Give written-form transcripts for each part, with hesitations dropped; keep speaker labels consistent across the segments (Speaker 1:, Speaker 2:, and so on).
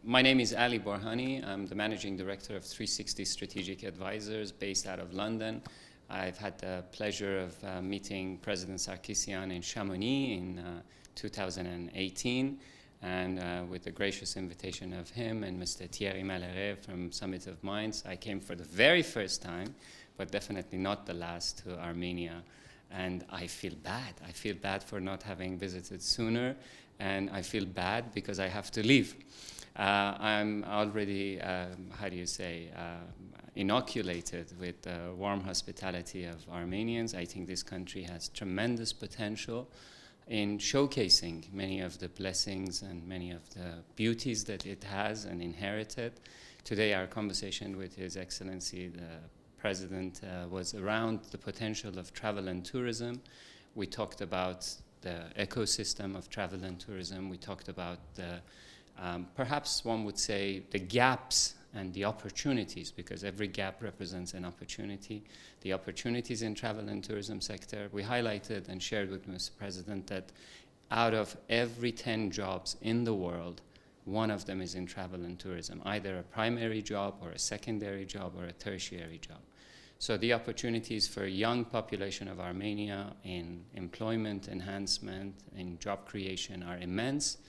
Speaker 1: My name is Ալի Բորհանի. I'm the managing director of 3Sixty Strategic Advisors based out of London. I've had the pleasure of meeting President Sargsyan in Chamonix in 2018, and with the gracious invitation of him and Mr. Thierry Malheré from Summit of Minds, I came for the very first time, but definitely not the last, to Armenia. And I feel bad. I feel bad for not having visited sooner, and I feel bad because I have to leave. I'm already, inoculated with the warm hospitality of Armenians. I think this country has tremendous potential in showcasing many of the blessings and many of the beauties that it has and inherited. Today, our conversation with His Excellency, the President, was around the potential of travel and tourism. We talked about the ecosystem of travel and tourism. We talked about the perhaps one would say the gaps and the opportunities, because every gap represents an opportunity. The opportunities in travel and tourism sector. We highlighted and shared with Mr. President that out of every 10 jobs in the world, one of them is in travel and tourism, either a primary job or a secondary job or a tertiary job. So the opportunities for a young population of Armenia in employment enhancement, in job creation are immense.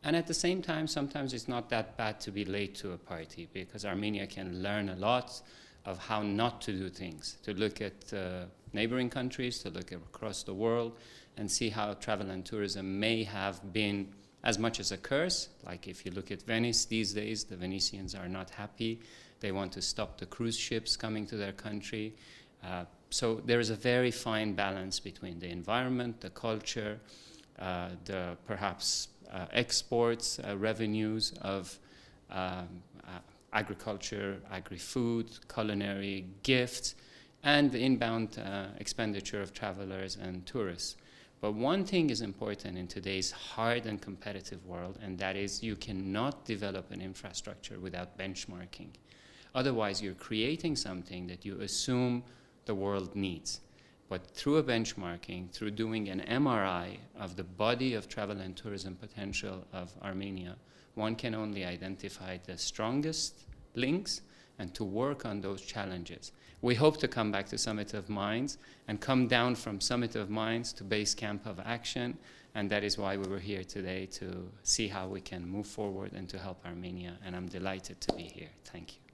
Speaker 1: And at the same time, sometimes it's not that bad to be late to a party, because Armenia can learn a lot of how not to do things, to look at neighboring countries, to look across the world, and see how travel and tourism may have been as much as a curse. Like if you look at Venice these days, the Venetians are not happy. They want to stop the cruise ships coming to their country. So there is a very fine balance between the environment, the culture, the perhaps exports, revenues of agriculture, agri-food, culinary gifts, and the inbound expenditure of travelers and tourists. But one thing is important in today's hard and competitive world, and that is you cannot develop an infrastructure without benchmarking. Otherwise, you're creating something that you assume the world needs. But through a benchmarking, through doing an MRI of the body of travel and tourism potential of Armenia, one can only identify the strongest links and to work on those challenges. We hope to come back to Summit of Minds and come down from Summit of Minds to Base Camp of Action, and that is why we were here today, to see how we can move forward and to help Armenia, and I'm delighted to be here. Thank you.